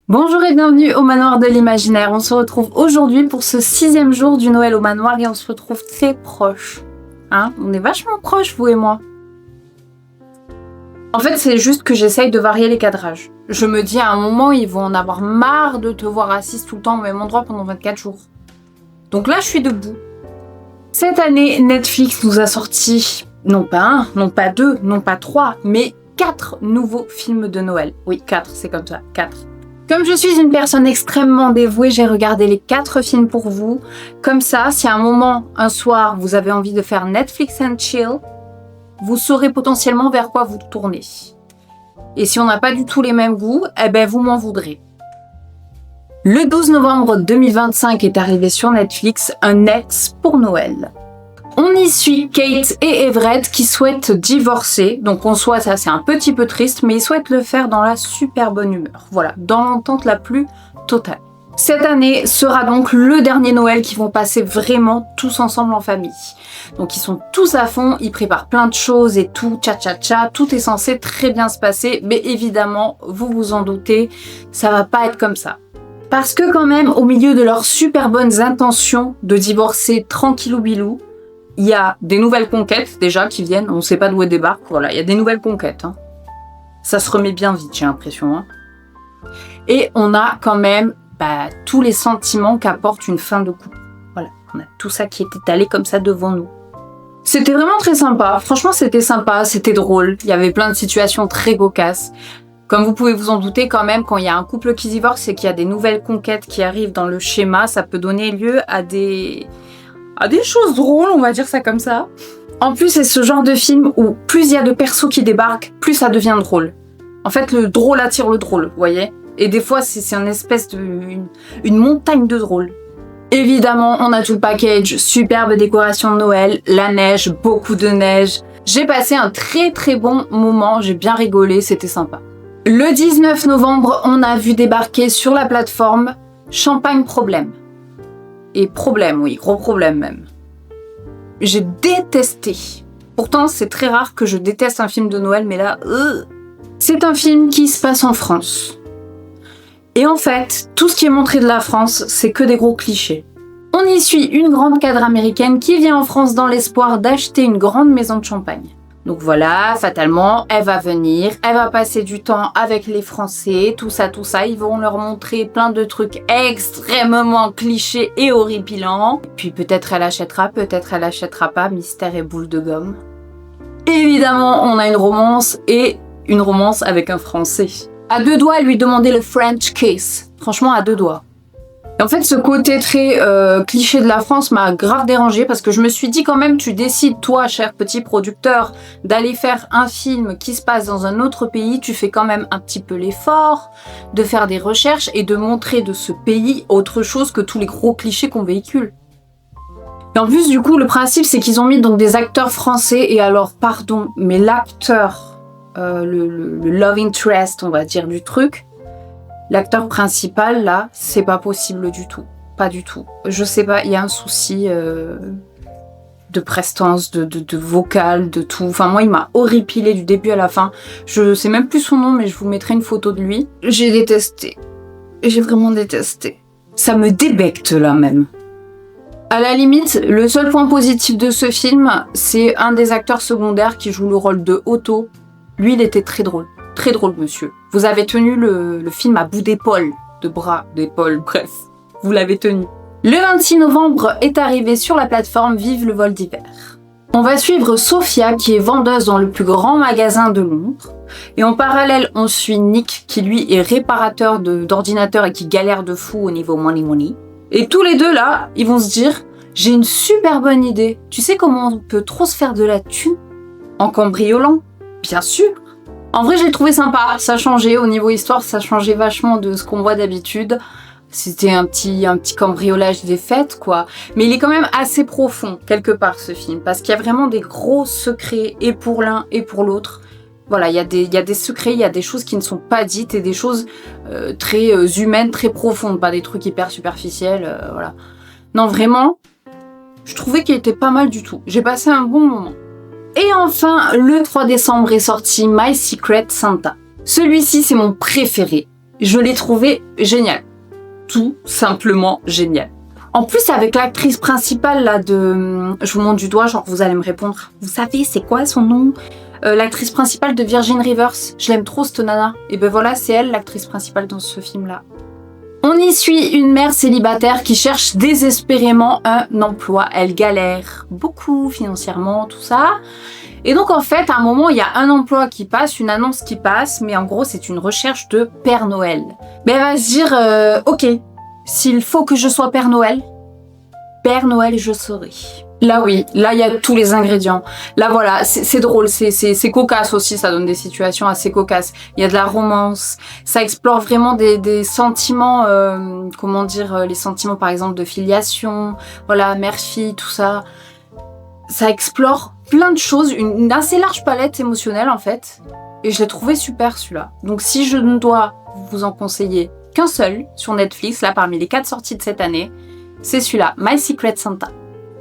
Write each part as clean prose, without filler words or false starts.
Bonjour et bienvenue au Manoir de l'Imaginaire. On se retrouve aujourd'hui pour ce 6e jour du Noël au Manoir et on se retrouve très proches. Hein, on est vachement proches, vous et moi. En fait, c'est juste que j'essaye de varier les cadrages. Je me dis à un moment, ils vont en avoir marre de te voir assise tout le temps au même endroit pendant 24 jours. Donc là, je suis debout. Cette année, Netflix nous a sorti, non pas un, non pas deux, non pas trois, mais 4 nouveaux films de Noël. Oui, 4, c'est comme ça, 4. Comme je suis une personne extrêmement dévouée, j'ai regardé les 4 films pour vous. Comme ça, si à un moment, un soir, vous avez envie de faire Netflix and chill, vous saurez potentiellement vers quoi vous tournez. Et si on n'a pas du tout les mêmes goûts, eh ben vous m'en voudrez. Le 12 novembre 2025 est arrivé sur Netflix un ex pour Noël. On y suit Kate et Everett qui souhaitent divorcer. Donc en soi, ça c'est un petit peu triste, mais ils souhaitent le faire dans la super bonne humeur. Voilà, dans l'entente la plus totale. Cette année sera donc le dernier Noël qu'ils vont passer vraiment tous ensemble en famille. Donc ils sont tous à fond, ils préparent plein de choses et tout, tcha-tcha-tcha, tout est censé très bien se passer, mais évidemment, vous vous en doutez, ça va pas être comme ça. Parce que quand même, au milieu de leurs super bonnes intentions de divorcer tranquillou bilou, il y a des nouvelles conquêtes déjà qui viennent, on sait pas d'où elles débarquent, voilà, il y a des nouvelles conquêtes. Hein. Ça se remet bien vite, j'ai l'impression. Hein. Et on a quand même tous les sentiments qu'apporte une fin de couple. Voilà, on a tout ça qui est étalé comme ça devant nous. C'était vraiment très sympa, franchement c'était sympa, c'était drôle, il y avait plein de situations très cocasses. Comme vous pouvez vous en douter quand même, quand il y a un couple qui divorce et qu'il y a des nouvelles conquêtes qui arrivent dans le schéma, ça peut donner lieu à des choses drôles, on va dire ça comme ça. En plus, c'est ce genre de film où plus il y a de persos qui débarquent, plus ça devient drôle. En fait, le drôle attire le drôle, vous voyez ? Et des fois, c'est une espèce une montagne de drôle. Évidemment, on a tout le package, superbe décoration de Noël, la neige, beaucoup de neige. J'ai passé un très très bon moment, j'ai bien rigolé, c'était sympa. Le 19 novembre, on a vu débarquer sur la plateforme Champagne Problème. Et problème, oui, gros problème même. J'ai détesté. Pourtant, c'est très rare que je déteste un film de Noël, mais là, c'est un film qui se passe en France. Et en fait, tout ce qui est montré de la France, c'est que des gros clichés. On y suit une grande cadre américaine qui vient en France dans l'espoir d'acheter une grande maison de champagne. Donc voilà, fatalement, elle va venir, elle va passer du temps avec les Français, tout ça, ils vont leur montrer plein de trucs extrêmement clichés et horripilants. Puis peut-être elle achètera pas, mystère et boule de gomme. Évidemment, on a une romance avec un Français. À 2 doigts, elle lui demandait le French kiss. Franchement, à 2 doigts. Et en fait, ce côté très cliché de la France m'a grave dérangée parce que je me suis dit quand même, tu décides, toi, cher petit producteur, d'aller faire un film qui se passe dans un autre pays, tu fais quand même un petit peu l'effort de faire des recherches et de montrer de ce pays autre chose que tous les gros clichés qu'on véhicule. Et en plus, du coup, le principe, c'est qu'ils ont mis donc des acteurs français et alors, pardon, mais l'acteur, le love interest, on va dire, du truc, l'acteur principal, là, c'est pas possible du tout. Pas du tout. Je sais pas, il y a un souci de prestance, de vocal, de tout. Enfin, moi, il m'a horripilé du début à la fin. Je sais même plus son nom, mais je vous mettrai une photo de lui. J'ai détesté. J'ai vraiment détesté. Ça me débecte, là, même. À la limite, le seul point positif de ce film, c'est un des acteurs secondaires qui joue le rôle de Otto. Lui, il était très drôle. Très drôle, monsieur. Vous avez tenu le film à bout d'épaule, de bras, d'épaule, bref. Vous l'avez tenu. Le 26 novembre est arrivé sur la plateforme Vive le vol d'hiver. On va suivre Sophia, qui est vendeuse dans le plus grand magasin de Londres. Et en parallèle, on suit Nick, qui lui est réparateur d'ordinateurs et qui galère de fou au niveau money. Et tous les deux, là, ils vont se dire, j'ai une super bonne idée. Tu sais comment on peut trop se faire de la thune ? En cambriolant ? Bien sûr. En vrai, j'ai trouvé sympa, ça changeait au niveau histoire, ça changeait vachement de ce qu'on voit d'habitude. C'était un petit cambriolage des fêtes, quoi. Mais il est quand même assez profond, quelque part, ce film, parce qu'il y a vraiment des gros secrets, et pour l'un et pour l'autre. Voilà, il y a des secrets, il y a des choses qui ne sont pas dites, et des choses très humaines, très profondes, pas des trucs hyper superficiels, voilà. Non, vraiment, je trouvais qu'il était pas mal du tout. J'ai passé un bon moment. Et enfin, le 3 décembre est sorti My Secret Santa. Celui-ci, c'est mon préféré. Je l'ai trouvé génial. Tout simplement génial. En plus, avec l'actrice principale là de... Je vous montre du doigt, genre vous allez me répondre. Vous savez, c'est quoi son nom? L'actrice principale de Virgin Rivers. Je l'aime trop, cette nana. Et ben voilà, c'est elle l'actrice principale dans ce film-là. On y suit une mère célibataire qui cherche désespérément un emploi. Elle galère beaucoup financièrement, tout ça. Et donc en fait, à un moment, il y a un emploi qui passe, une annonce qui passe, mais en gros, c'est une recherche de Père Noël. Mais elle va se dire, ok, s'il faut que je sois Père Noël je serai. Là oui, là il y a tous les ingrédients. Là voilà, c'est drôle, c'est cocasse aussi, ça donne des situations assez cocasses. Il y a de la romance, ça explore vraiment des sentiments, comment dire, les sentiments par exemple de filiation, voilà, mère-fille, tout ça. Ça explore plein de choses, une assez large palette émotionnelle en fait. Et je l'ai trouvé super celui-là. Donc si je ne dois vous en conseiller qu'un seul sur Netflix, là parmi les 4 sorties de cette année, c'est celui-là, My Secret Santa.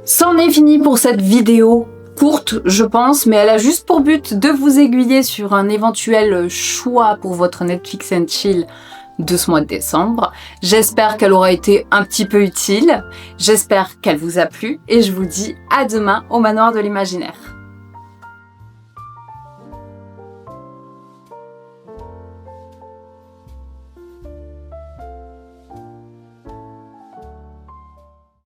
C'en est fini pour cette vidéo courte, je pense, mais elle a juste pour but de vous aiguiller sur un éventuel choix pour votre Netflix and Chill de ce mois de décembre. J'espère qu'elle aura été un petit peu utile, j'espère qu'elle vous a plu, et je vous dis à demain au Manoir de l'Imaginaire.